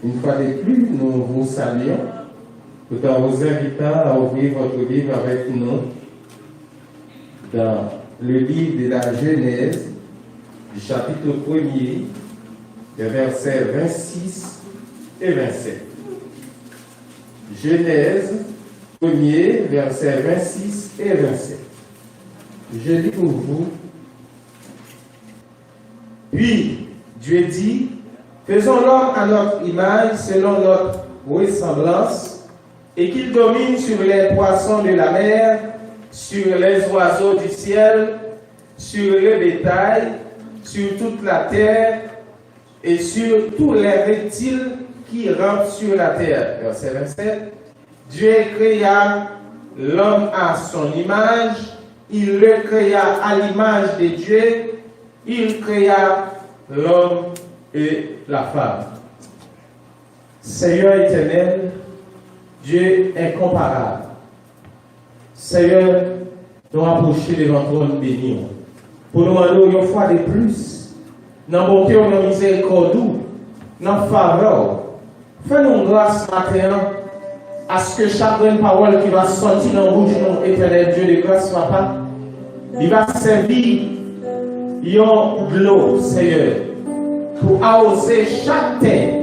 Une fois de plus, nous vous saluons tout en vous invitant à ouvrir votre livre avec nous dans le livre de la Genèse, du chapitre 1er, des versets 26 et 27. Genèse 1er, versets 26 et 27. Je lis pour vous. Puis Dieu dit, faisons l'homme à notre image, selon notre ressemblance, et qu'il domine sur les poissons de la mer, sur les oiseaux du ciel, sur le bétail, sur toute la terre, et sur tous les reptiles qui rampent sur la terre. Verset 27. Dieu créa l'homme à son image, il le créa à l'image de Dieu, il créa l'homme et la femme. Seigneur éternel, Dieu incomparable, Seigneur, nous approcher devant toi, nous bénir. Pour nous demander une fois de plus, dans bonté, dans miséricorde, dans faveur, fais-nous grâce matin à ce que chaque parole qui va sortir dans la bouche de éternel Dieu de grâce, papa, il va servir de l'eau, Seigneur, pour arroser chaque terre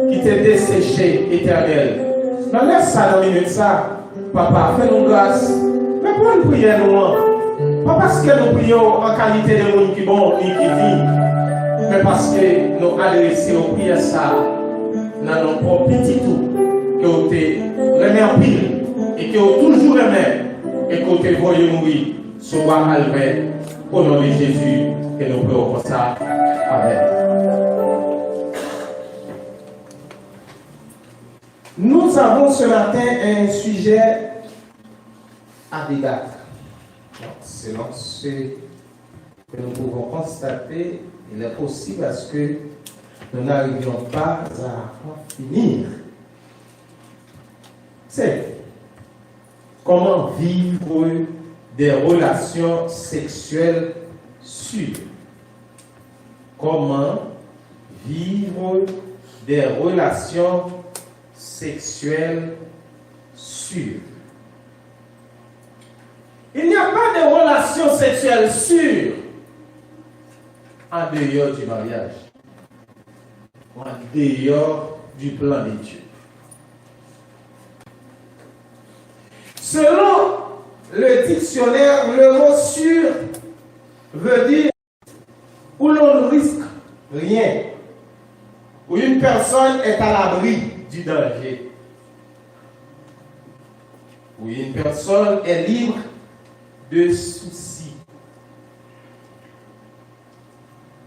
qui t'est desséchée, éternel. Mais laisse ça dans une minute, ça, papa, fais-nous grâce. Mais pour nous prier, nous, pas parce que nous prions en qualité de monde qui est bon et qui vit, mais parce que nous adressons aux prières ça dans nos propres petits tout, que vous remet en pile et que vous toujours remet et que vous voyez mourir sur Albert. Au nom de Jésus, que nous prions pour ça. Amen. Nous avons ce matin un sujet à débattre. Selon ce que nous pouvons constater, il est possible à ce que nous n'arrivions pas à en finir. C'est comment vivre des relations sexuelles sûres. Comment vivre des relations sexuelles sûres. Il n'y a pas de relations sexuelles sûres en dehors du mariage, en dehors du plan de Dieu. Selon le dictionnaire, le mot sûr veut dire où l'on ne risque rien, où une personne est à l'abri du danger, où une personne est libre de soucis.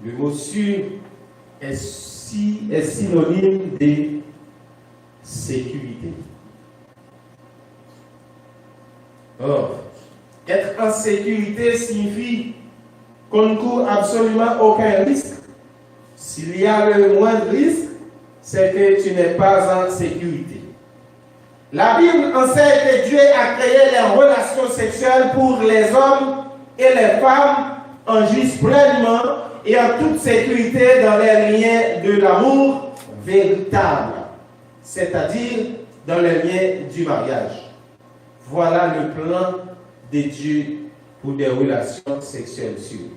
Le mot sûr est synonyme de sécurité. Or, être en sécurité signifie qu'on ne court absolument aucun risque. S'il y a le moindre risque, c'est que tu n'es pas en sécurité. La Bible enseigne que Dieu a créé les relations sexuelles pour les hommes et les femmes en jouissent pleinement et en toute sécurité dans les liens de l'amour véritable, c'est-à-dire dans les liens du mariage. Voilà le plan de Dieu pour des relations sexuelles sûres.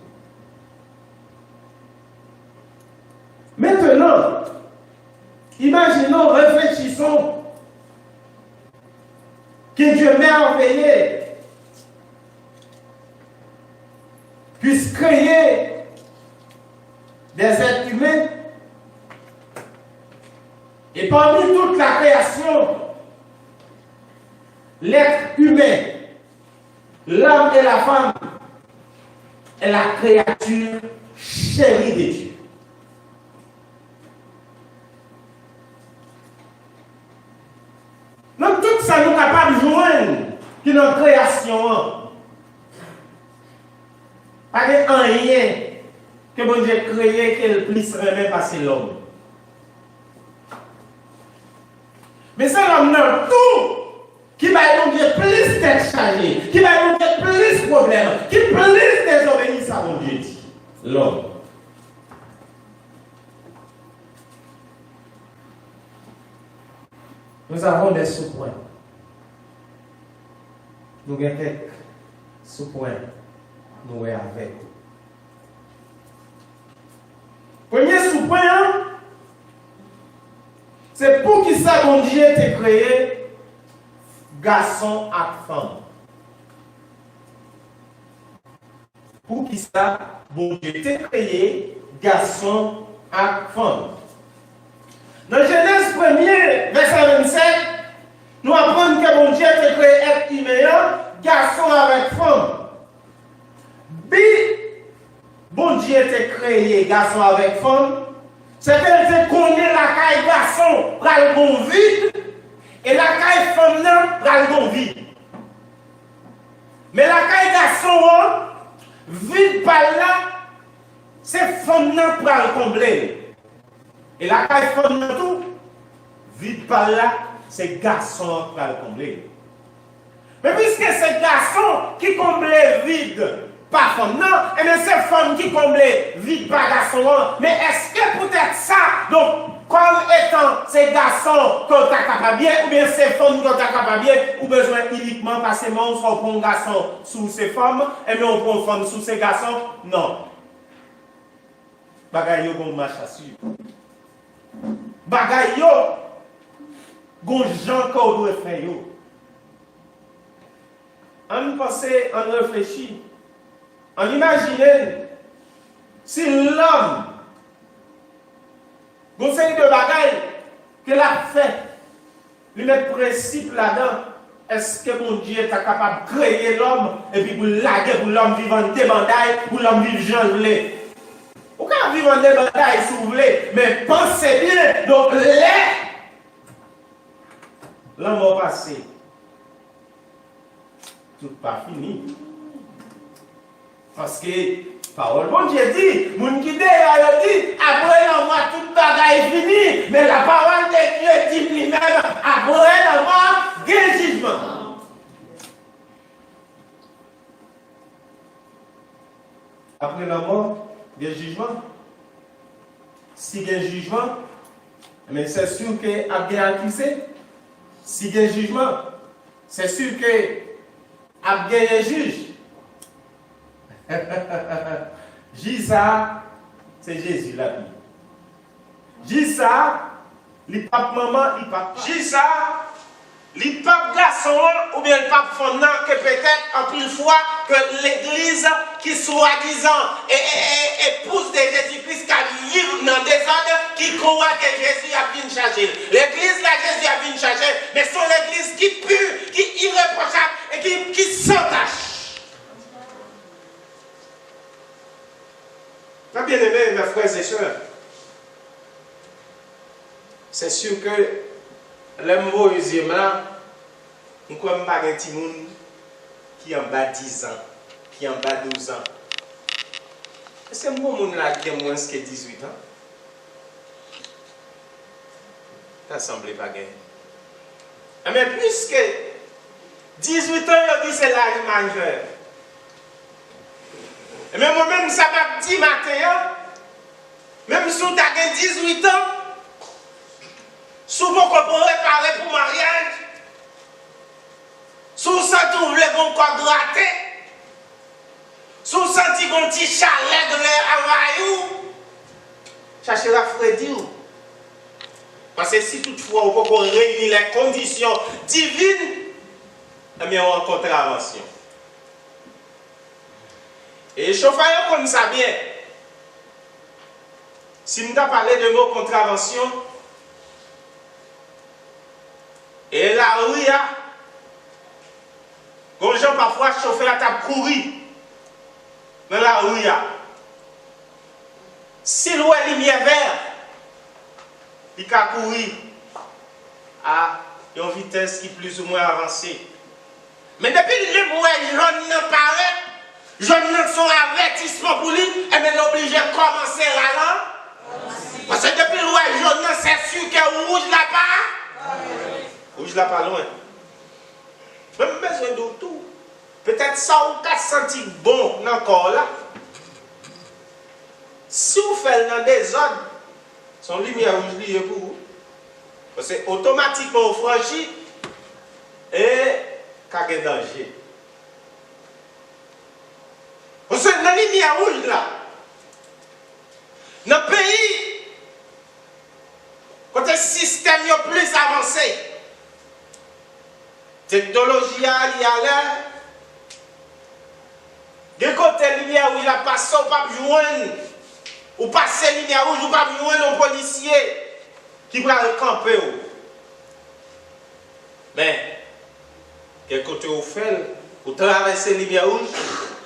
Maintenant, imaginons, réfléchissons que Dieu merveilleux puisse créer des êtres humains et parmi toute la création, l'être humain, l'homme et la femme est la créature chérie de Dieu. Donc tout ça nous capable de joindre que notre création. Pas de rien que bon Dieu créé qu'elle puisse remettre passer l'homme. Mais c'est l'homme dans tout qui va nous dire plus d'être chargé, qui va nous dire plus de problèmes, qui plus désobéissance à mon Dieu dit. L'homme. Nous avons des sous-points. Nous avons quelques sous-points. Nous sommes avec. Premier sous-point, c'est pour qui ça, mon Dieu, t'a créé garçon et femme. Pour qui ça, bon Dieu, t'a créé garçon et femme. Dans Genèse 1er, verset 27, nous apprenons que mon Dieu t'a créé être humain, garçon avec femme. Bon Dieu t'a créé garçon avec femme. C'est qu'elle te connaît la caille garçon, pral bon vide, et la caille femme là, pral bon vide. Mais la caille garçon, vide par là, c'est femme là pral combler. Et la caille femme là tout, vide par là, c'est garçon pral combler. Mais puisque c'est garçon qui comble vide, pas femme, non, et bien c'est femme qui comble vide par garçon. Mais est-ce que peut-être ça, donc, comme étant ces garçons qu'on t'a capable bien, ou bien ces femmes qu'on t'a capable bien, ou besoin uniquement parce que on prend un garçon sous ces femmes, et bien on prend une femme sous ces garçons? Non. Bagay yo gon marche à suivre. Bagay yo gon gens qu'on doit faire yo. On pense, on réfléchit. On imagine si l'homme, conseil de bagaille que l'a fait, lui mettre principe là-dedans, est-ce que mon Dieu est capable de créer l'homme et puis pour laguer pour l'homme vivre en débandaille, pour l'homme vivre janglé? Vous pouvez vivre en débandaille si vous voulez, mais pensez bien, donc l'homme va passer. Tout pas fini. Parce que, parole bon Dieu dit, moun qui dit, après l'envoi, tout bagaille fini, mais la parole de Dieu dit lui-même, après l'envoi, il y a un jugement. Après la mort, il y a un jugement. Si il y a un jugement, mais c'est sûr qu'il y a bien accusé. Si il y a un jugement, c'est sûr qu'il y a bien un juge. Jisa, c'est Jésus la vie. Jisa, le pape maman, le pape. Jisa, le pape garçon ou bien le pape fondant que peut-être en plus fois que l'église qui soi-disant épouse de Jésus-Christ qui vit dans des ordres qui croient que Jésus a bien chargé. L'église là Jésus a bien chargé, mais c'est l'église qui pure, qui est irréprochable et qui s'entache. Très bien aimé, mes frères et sœurs, c'est sûr que le Moïse là, nous sommes pas un petit monde qui en bas 10 ans, qui en bas 12 ans. C'est mon monde là qui a moins que 18 ans. Ça semble pas gagné. Mais puisque 18 ans, il dit c'est l'âge majeur. Mais moi-même, ça m'a dit matin, même si tu as 18 ans, souvent qu'on peut réparer pour mariage, sous ça tu voulais qu'on gratter, sous ça tu as un petit chalet de l'air à Maillou, cherchez la Freddy. Parce que si toutefois on peut réunir les conditions divines, eh bien on a une contravention. Et chauffeur comme ça bien. Si nous avons parlé de mot contravention, et la rue, quand les gens parfois chauffeur a couru dans la rue, si l'eau est lumière verte, il a couru à une vitesse qui est plus ou moins avancée. Mais depuis le mois jaune paraît, jaune son avertissement pour lui, et maintenant obligé de commencer à ralentir. Parce que depuis le mois jaune, c'est sûr que rouge là pas. Rouge là pas loin. Même besoin de tout. Peut-être ça ou 4 senti bon encore là. Si vous faites dans des ordres, son lumière rouge liée pour vous. Parce que automatiquement, on franchit et il y a un danger. Parce que dans la lumière rouge, là, dans le pays, quand le système est plus avancé, la technologie a l'air, de côté la lumière rouge, la passe, ou pas joindre, ou passer la lumière rouge, ou pas joindre un policier qui va le camper. Mais, quel côté vous faites, vous traversez la lumière rouge,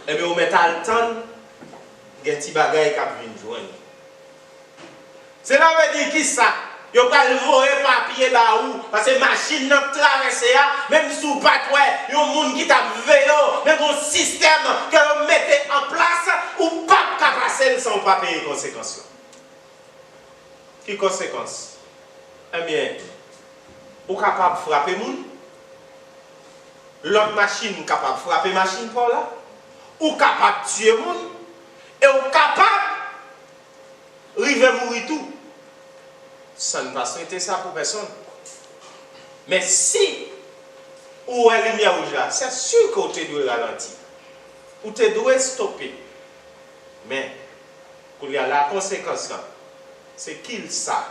et bien vous mettez à le temps, il y a un petit bagage qui vient joindre. C'est là que dire qui ça? Vous ne le voyer papier là où, parce que la machine n'a pas traversé, même si vous ne pas il y a un monde qui t'a vélo, même un système que vous mettez en place, ou pas qu'à passer sans pas payer les conséquences. Quelles conséquences? Eh bien, vous êtes capable de frapper les gens, l'autre machine est capable de frapper la machine pour là, ou capable de tuer les gens, et ou capable de river mourir tout. Ça ne va pas souhaiter ça pour personne. Mais si ou est lumière rouge là, c'est sûr que tu dois ralentir. Ou tu dois stopper. Mais pour la conséquence, c'est qu'il ça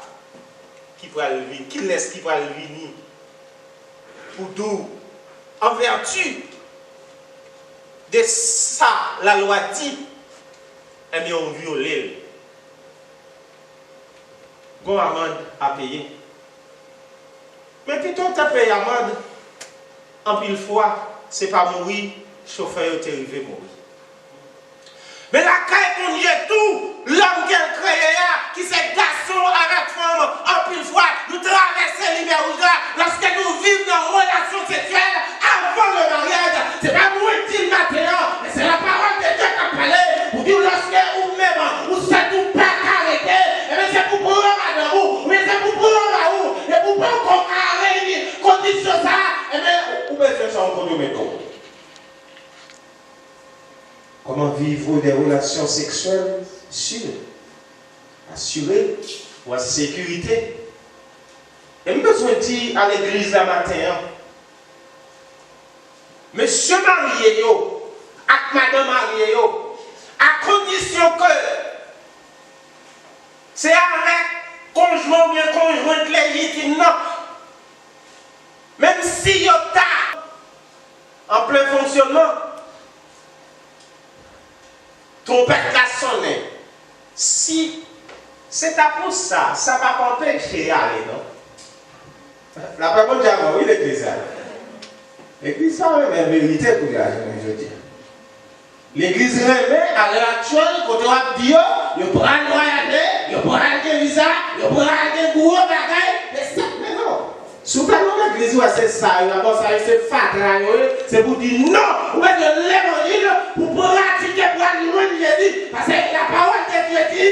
qui pourra le venir, qu'il laisse qui pourra le venir. Pour d'où, en vertu de ça, la loi dit, eh bien on viole. Qu'on amende à payer. Mais plutôt tu as payé amende, en pile fois, ce n'est pas mourir, chauffeur est arrivé mourir. Mais la caille qu'on y est tout, l'homme qui a créé, qui s'est garçon avec femme, en pile fois, nous traversons l'hiver rouge lorsque nous vivons dans une relation sexuelle avant le mariage. Ce n'est pas moi qui dis le matin, mais c'est la parole de Dieu qui a parlé. Pour dire lorsque vous-même, vous êtes tout pas arrêté, et bien c'est pour prendre à vous, mais c'est pour prendre à vous, et pour pas qu'on arrête condition ça, et bien vous pouvez faire ça en conduit maintenant. Comment vivre des relations sexuelles sûres, assurées, ou en sécurité. Et je besoin de dire à l'église la matin, monsieur marié, avec madame mariée, à condition que c'est avec conjoint ou bien conjointe légitime, non. Même si il y a en plein fonctionnement, trompette la sonne. Si c'est à pour ça, ça va pas empêcher d'aller, non? La parole de Dieu, oui, l'église. L'église, ça, c'est la vérité pour les gens, je dis. L'église remet à l'heure actuelle, quand on va dire, il prend le voyage, il prend le visa, il prend le gros bagage, mais ça, mais non. Sous ta l'église, c'est ça, c'est fatra, c'est pour dire non, ou est l'évangile pour pratiquer pour aller Jésus. Parce que la parole de Dieu dit,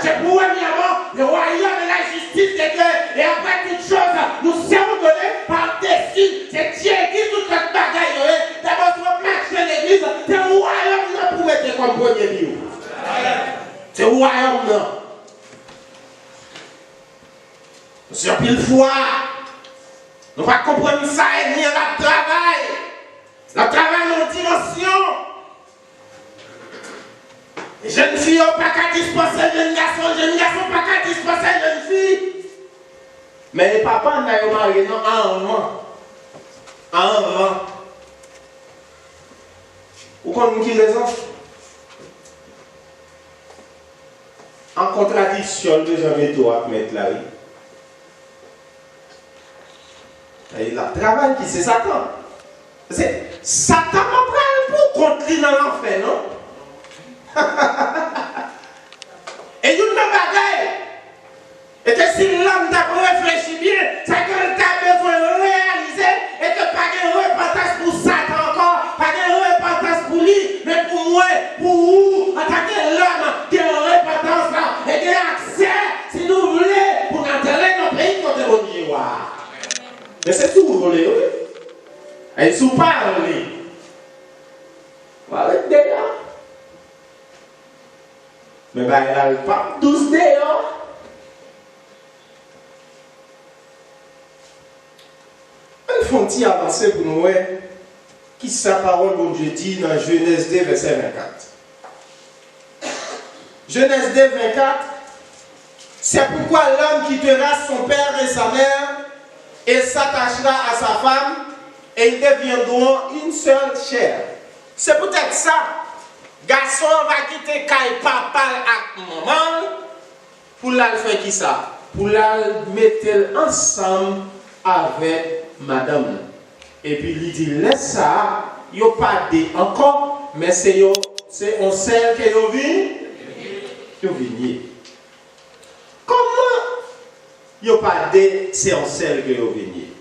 c'est pour le royaume et la justice de Dieu. Et après toute chose, nous sommes donnés par dessus. C'est Dieu qui tout cette bagaille. D'abord, sur le match de l'église, c'est le royaume pour mettre comme premier lieu. C'est le royaume. Sur pile fois, nous va comprendre ça et venir à travail. Le travail dans dimension. Jeune fille, on pas qu'à dispenser jeune garçon pas qu'à dispenser jeune fille. Mais les papas n'a pas marié non en vent. En vent. Vous comprenez qui raison? En contradiction de jamais toi mettre la vie. Et le travail qui c'est Satan. C'est Satan prend pour contre lui dans l'enfer, non? Et une bagaille. Et que si l'homme t'a réfléchi bien, c'est que tu as besoin de réaliser et que pas de repentance pour Satan encore, pas de repentance pour lui, mais pour moi, pour vous, en tant que l'homme qui a une repentance là, et qui a accès, si nous voulons, pour entrer dans le pays qu'on est au miroir. Mais c'est tout, vous voulez, oui? Et ils ne sont pas enlevés. Voilà, déjà. Mais ben, il n'a pas 12 dehors. font avancer pour nous, qui sa parole, bon Dieu dit dans Genèse 2, verset 24. Genèse 2, 24. C'est pourquoi l'homme quittera son père et sa mère et s'attachera à sa femme et ils deviendront une seule chair. C'est peut-être ça. Garçon va quitter papa et maman pour la faire qui ça? Pour la mettre ensemble avec madame. Et puis il dit laisse ça, il n'y a pas de encore, mais c'est on sait que vous venez. Comment il n'y a pas de c'est on sait que vous venez?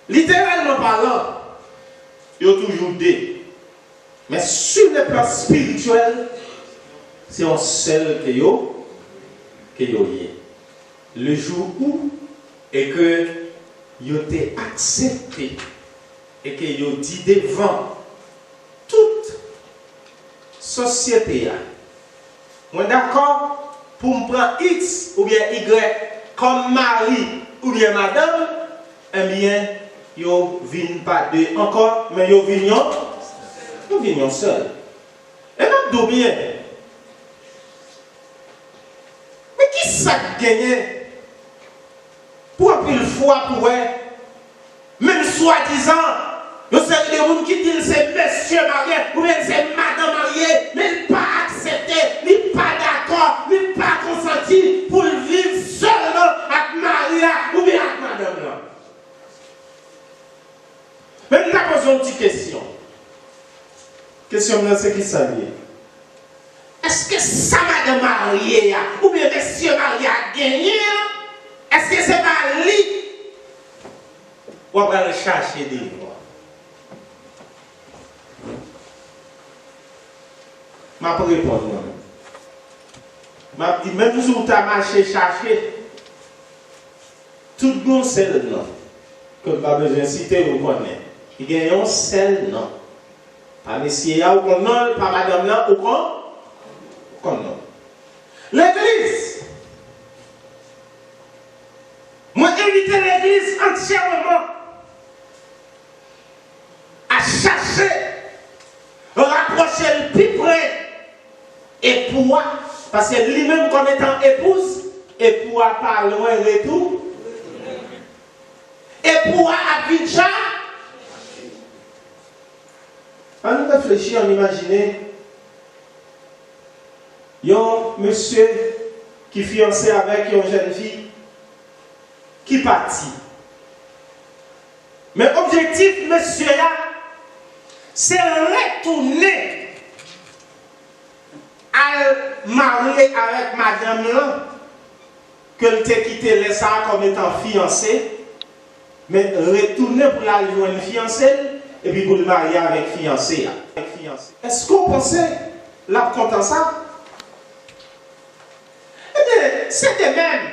Littéralement parlant, il y a toujours des. Mais sur le plan spirituel, c'est un seul que yo y. Le jour où et que yo t'ai accepté et que yo dit devant toute société, moi d'accord pour me prendre X ou bien Y comme mari ou bien madame, eh bien yo viennent pas deux encore, mais yo viennent seul. Et même d'où bien. Mais qui ça gagné pour un pile fois pour même soi-disant, yo c'est des gens qui disent c'est monsieur marié ou bien c'est madame mariée, mais il pas accepté, il pas d'accord, il pas consenti pour vivre seulement avec Maria ou bien avec madame là. Mais nous avons posé une petite question. Question c'est qui ça lié? Est-ce que ça madame mariée ou bien monsieur marié a gagné? Est-ce que c'est pas lui? On va le chercher des voix. Je vais répondre moi-même. Je dis même si tu as marché chercher, tout le monde sait le nom. Que je n'ai pas besoin de citer, vous connaissez. Il y a un seul nom. Pas monsieur, ou qu'on nom, pas madame là, ou qu'on nom. L'église. Moi, inviter l'église entièrement à chercher, rapprocher le plus près, et pour, parce que lui-même comme étant épouse, et pour pas loin retour, et pour Abidjan. On nous réfléchit, on imagine, il y a un monsieur qui est fiancé avec une jeune fille qui partit. Mais l'objectif, monsieur, là, c'est retourner à marier avec madame là, que t'a quitté les ça comme étant fiancé, mais retourner pour la joindre fiancée et puis pour le marier avec fiancé. Est-ce qu'on pensait là content ça? Eh bien, c'était même.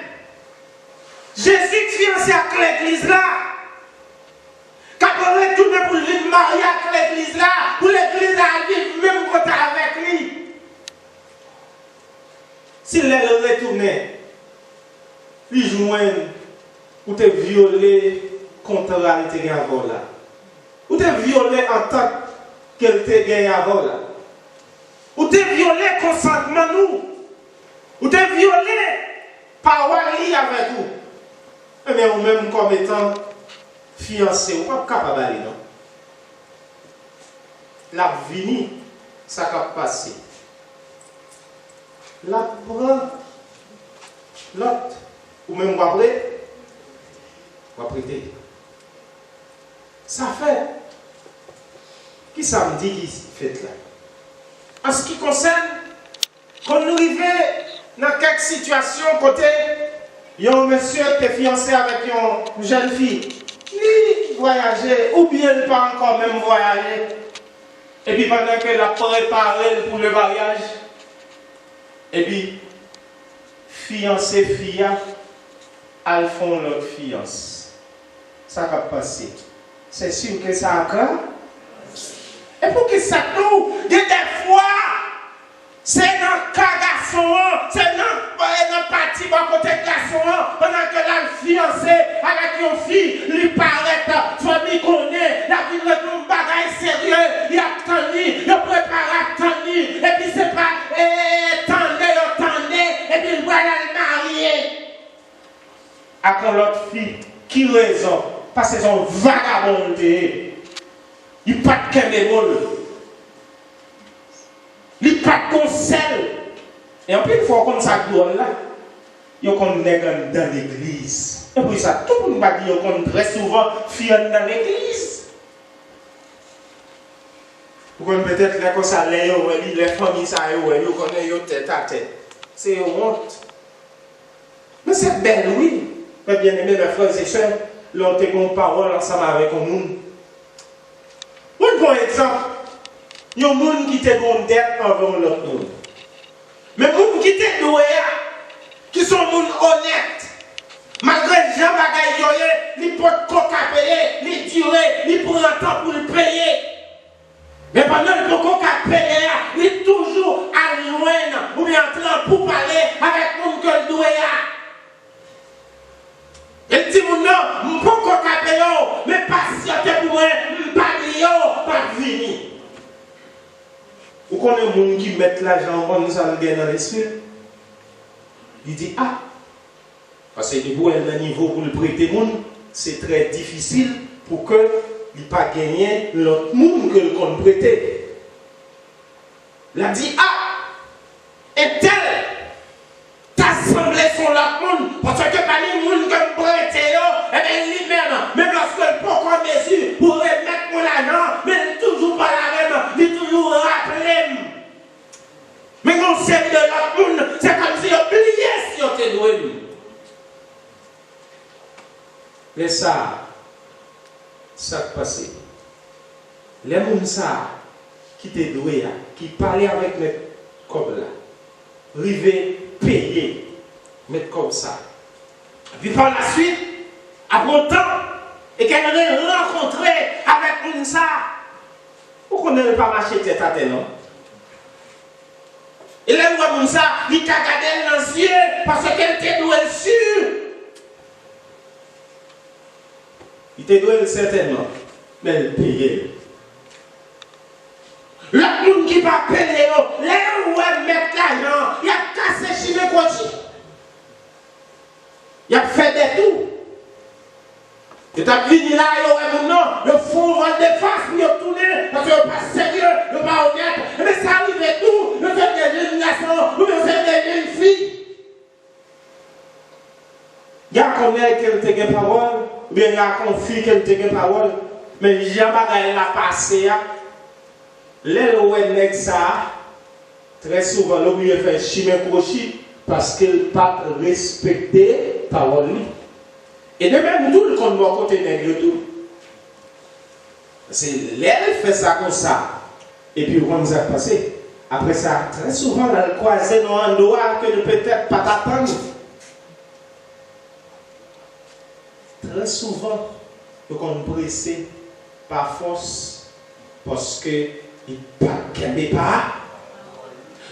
Jésus fiancé avec l'église là. Quand on retourne pour le marier avec l'église là, pour l'église là, vivre même côté avec lui. S'il est retourné, lui joindre ou te violer contre la te gagne avant là. Ou te violer en tant qu'elle te gagne avant là. Ou te violer consentement nous. Ou te violer parole avec vous. Eh bien, ou même comme étant fiancé, ou pas capable d'aller, non? La vini, ça va passer. La prend l'autre, ou même après, va prêter. Ça fait. Qui ça me dit qui fait là? En ce qui concerne, quand nous arrivons dans quelques situations, côté, il y a un monsieur qui est fiancé avec une jeune fille, il voyageait, ou bien il pas encore même voyager. Et puis pendant qu'elle a préparé pour le mariage, et puis, fiancé, fille, elles font leur fiance. Ça va passer. C'est sûr que ça a grave. Et pour que ça nous, des fois, c'est dans le cas garçon, c'est dans le parti par côté garçon pendant que la fiancée avec une fille lui paraît famille connaît la vie de un bagage sérieux il attendit il prépare attendit et puis c'est pas attendez et puis il va le marier avec l'autre fille qui raison parce que son vagabond il pas de caméroun il pas de conseil. Et en plus, il faut qu'on s'accorde là, il faut qu'on nègre dans l'église. Et puis ça, tout le monde va dire qu'on très souvent fier dans l'église. Vous connaissez peut-être là qu'on s'allait, les familles, ça, vous connaissez tête à tête. C'est honte. Mais c'est belle, oui. Mais bien aimé, mes frères et sœurs, l'on te une parole ensemble avec un monde. Un bon exemple, il y a un monde qui te une dette envers l'autre monde. Mais les gens qui sont doués, qui sont honnêtes, malgré les gens qui ils peuvent payer, ils durent, ils prennent le temps pour le payer. Mais pendant que les gens qui payer, ils sont toujours à loin ou bien en train pour parler avec les gens qui sont doués. Et dit non, je ne peux pas payer, mais patientez pour moi, je ne peux pas venir. Vous connaissez les gens qui mettent l'argent en dans l'esprit. Il dit ah, parce que le niveau pour le prêter c'est très difficile pour que il ne pas gagner l'autre monde que le compte prêter. Il a dit ah, et tel t'assemblé son l'autre monde parce que pas les monde que prêter et bien lui-même même lorsque le pas en mesure pour remettre mon argent mais toujours pas la même il toujours rappelé mais on sait de l'autre monde c'est comme si on oubliait si on était doué mais ça passe les gens ça qui étaient doués qui parlaient avec les comme là rivé payer mettre comme ça. Puis par la suite, après un temps, et qu'elle aurait rencontré avec Mounsa, pourquoi on ne pas marcher tête à tête, non? Et là, où Mounsa, il t'a gardé dans les yeux parce qu'elle était douée sûre. Il était doué certainement, mais elle payait. L'autre monde qui va payer, là où elle met l'argent, il a cassé chez les côtés. Il a fait des tours. Il a fini là, il a le fond va de face, il a tourné, parce qu'il n'est pas sérieux, il n'est pas honnête. Mais ça arrive et tout, il fait des jeunes garçons, il fait des jeunes filles. Il y a combien qu'elle te gagne parole, ou bien il y a conflit qu'elle te gagne parole, mais jamais la passé. Les ouènèques ça, très souvent, l'homme fait chimé crochet parce qu'il n'a pas respecté la parole. Et de même, tout le monde va côté nègre tout. C'est l'air fait ça comme ça. Et puis, on nous a passé. Après ça, très souvent, on a croisé dans un doigt que ne peut-être pas t'attendre. Très souvent, on est pressé par force parce que il ne pas.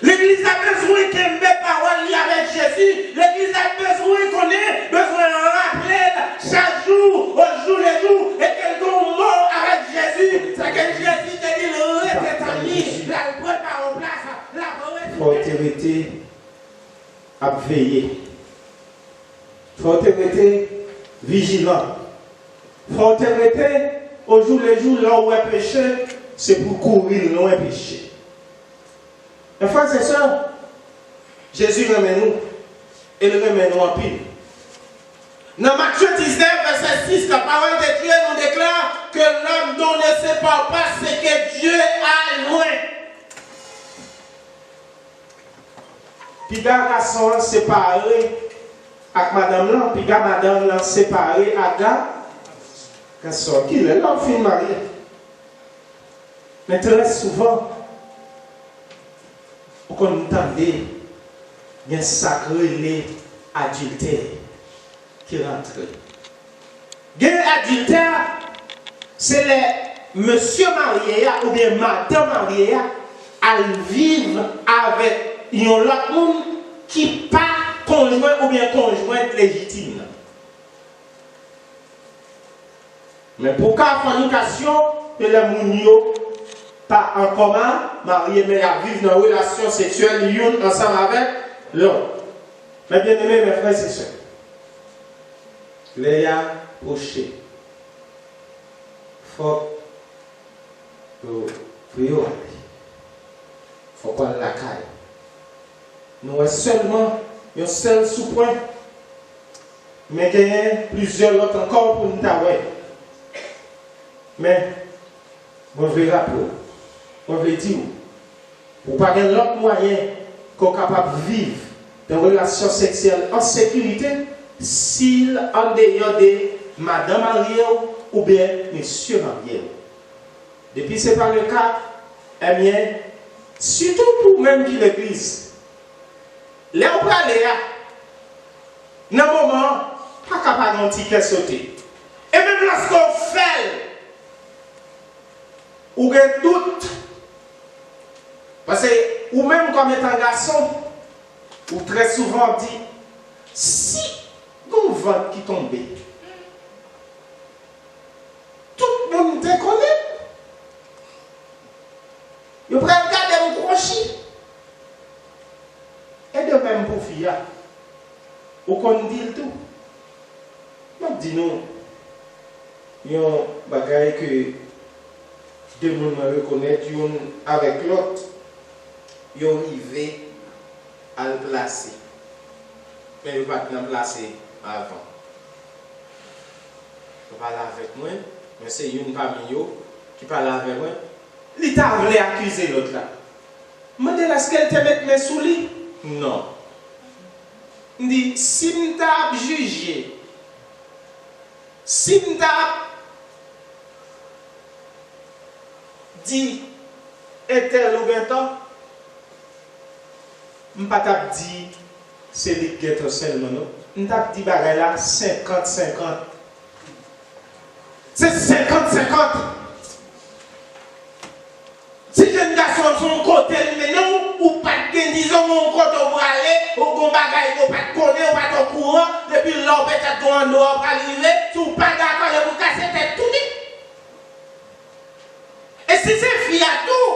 L'église a besoin qu'elle mette parole avec Jésus. L'église a besoin qu'on ait besoin de rappeler chaque jour, au jour les jours, et qu'elle tombe mort avec Jésus. C'est que Jésus te dit le reste en lui. La prépare en place. La autorité à veiller. Autorité vigilant. Autorité au jour les jours, là où est péché. C'est pour courir loin péché. Mes frères et sœurs, Jésus remet nous et le remet nous en pile. Dans Matthieu 19, verset 6, la parole de Dieu nous déclare que l'homme dont ne sépare pas ce que Dieu a loin. Puis garçon séparé avec madame là, puis madame là séparé avec garçon qui est l'homme fin marié. Mais très souvent, on entend il y a un sacré adultère qui rentre. L'adultère, c'est les monsieur marié ou bien madame mariée à vivre avec un autre monde qui n'est pas conjoint ou bien conjointe légitime. Mais pour qu'à fornication, que les mounio pas en commun, mariés mais à vivre dans une relation sexuelle, l'une ensemble avec l'autre. Mais bien aimés, mes frères et sœurs, Léa Rocher, faut prier, faut qu'on la caille. Nous avons seulement un seul sous-point, mais il y a plusieurs autres encore pour nous avoir. Mais, je vais rappeler, je vais dire, pour pas avoir l'autre moyen qu'on est capable de vivre des relations sexuelles en sécurité, s'il en dehors de madame mariée ou bien monsieur marié. Depuis ce n'est pas le cas, eh bien, surtout pour même qui l'église, les on va aller là, dans un moment, pas capable de ticket sauter. Et même lorsqu'on fait, ou avez doute, parce que, ou même comme étant garçon, ou très souvent dit, si on vent qui tombe, tout le monde te connaît. Vous pouvez regarder mon crochet. Et de même pour Fia, vous connaissez le tout. Je dis nous, il y a un bagage que deux personnes reconnaissent, l'une avec l'autre, ils ont arrivé à le placer. Mais ils ne pas le placer avant. Je parle avec moi, mais c'est une parmi eux qui parle avec moi. L'État voulait accuser l'autre là. Je me dis, est-ce qu'elle te met mes sous lui? Non. Je dis, si je t'ai jugé, si je t'ai dit, est-elle ou bien temps, je ne pas dit, c'est les ghettos seulement, non? Je t'ai dit, bagay là, 50-50. C'est 50-50. Si jeune garçon son côté, mais non, ou pas de disons mon côté pour aller, ou bon bagay, ou pas de connaître, ou pas de courant, depuis là, peut-être en dehors pour arriver, ou pas d'accord, vous casser tête tout dit. Et si c'est fiat tout,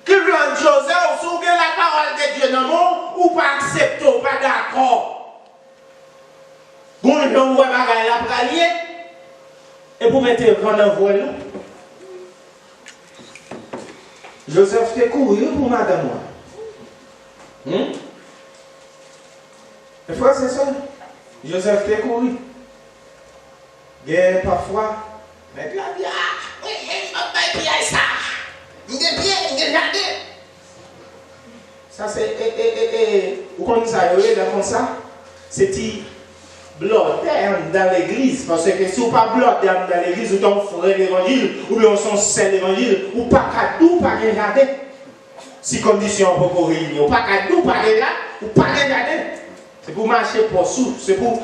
que Jean Joseph, ou que la parole de Dieu dans le monde, ou pas accepter, ou pas d'accord. Bon, on voit bagay là pour aller, et pour mettre en voile. Joseph fait courir pour madame moi. Et frère, c'est ça. Joseph fait courir. Et parfois, mais là, bien, oui, bien ça. Il est bien, il est jardin. Ça, c'est. Vous connaissez ça, vous voyez, comme ça? C'est blood dans l'église. Parce que si vous n'avez pas blood dans l'église, vous avez un frère l'évangile, ou bien on s'en l'évangile, ou pas cadeau, pas regarder. Si condition pour réunir, ou pas cadeau, pas regarder, ou pas regarder. C'est pour marcher pour sous, c'est pour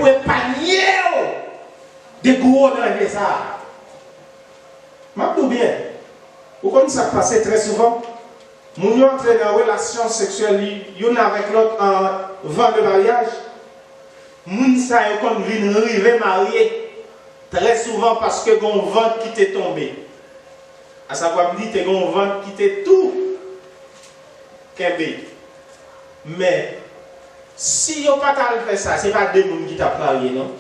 épargner des gros dans ça. M'abdou bien. Vous connaissez ça passer très souvent? Nous entrons dans une relation sexuelle, l'une avec l'autre en vent de mariage. Moun sa yo kon vin rive marié très souvent parce que gon vent qui t'est tombé. À savoir dit te gon vent qui t'est tout kembe. Mais si yo pas tal fait ça, c'est pas deux moun qui t'a marié non.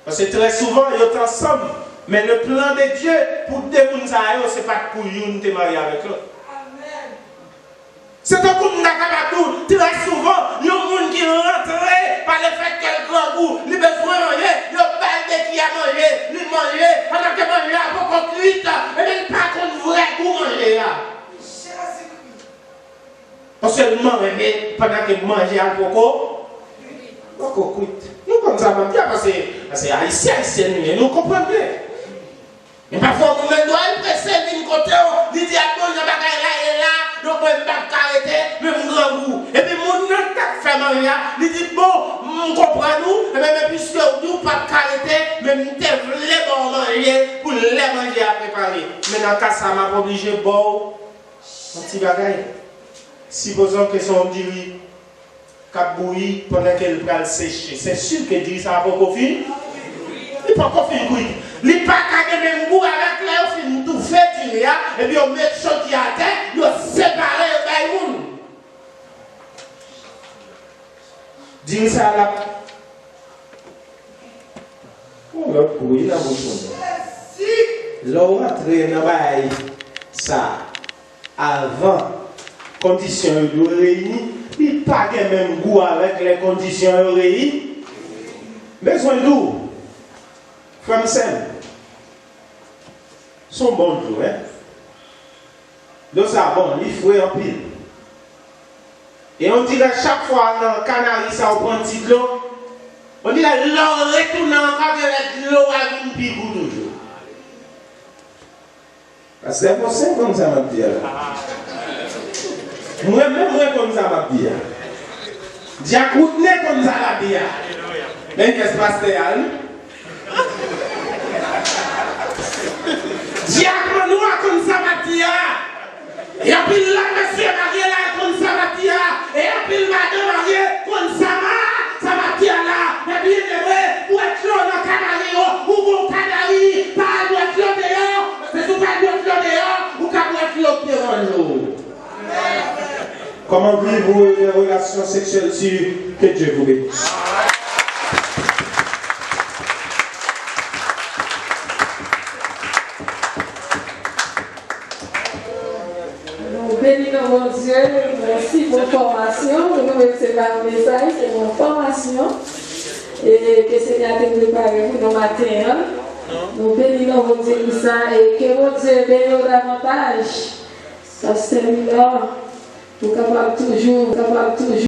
Parce que très souvent yo sont ensemble, mais le plan de Dieu pour deux moun sa yo c'est pas pour yon te marier avec l'autre. C'est un coup de nakabadou. Très souvent, il y a des gens qui rentrent par le fait qu'elle grand goût. Il besoin de manger, il parle de qui a mangé, il mange, pendant que manger a beaucoup cuit, et il pas qu'on vrai goût manger là. Pas seulement pendant que manger a beaucoup cuit. Nous comme ça, parce que haïtien, nous comprenons bien. Mais parfois, vous me doit presser d'une côté, vous dites à toi, je vais là, donc je ne vais pas arrêter, mais mon grand goût. Et puis, mon nom fait manger, il dit, bon, vous comprenez, mais puisque vous ne pas arrêter, mais vous voulez manger, pour les manger à préparer. Mais dans le cas, ça m'a obligé, bon, un petit bagage. Supposons que son dit oui, cap bouilli pendant qu'elle va sécher. C'est sûr que dit ça n'a pas fini. Il n'a pas fini. Il n'a pas qu'à même goût avec les films tout fait et puis on met chose qui a terre, on séparé les gens. Dis ça là. On va courir dans mon chemin. Là, on va traîner dans ça avant conditions de réunies, il n'y a pas le même goût avec les conditions réunies. Besoin d'où? Frère Sem, son bon jour, hein? Donc ça bon, il faut en pile. Et on dirait chaque fois dans le Canari, ça on prend un petit l'eau. On dirait l'eau retourne encore de l'eau avec une pigou toujours. C'est possible comme ça m'a dit. Moi-même, comme ça m'a dit. Diacoutné comme ça m'a dit. Mais qu'est-ce qui se passe là? Diacoutné comme ça m'a dit. Et puis là, monsieur marié là comme ça m'a dit. Et puis madame mariée comme ça m'a dit là. Et puis vous êtes là dans le Canari, ou vous Canari, pas de être là dehors. C'est tout pas de être là dehors, ou pas de être là dehors. Comment vivez-vous les relations sexuelles sur que Dieu vous bénisse? Nous bénissons mon Dieu, merci pour la formation. Nous recevons un message, c'est mon formation. Et que le Seigneur te prépare pour nos matins. Nous bénissons mon Dieu pour ça et que mon Dieu bénisse davantage. Ça se termine là. Vous capable toujours.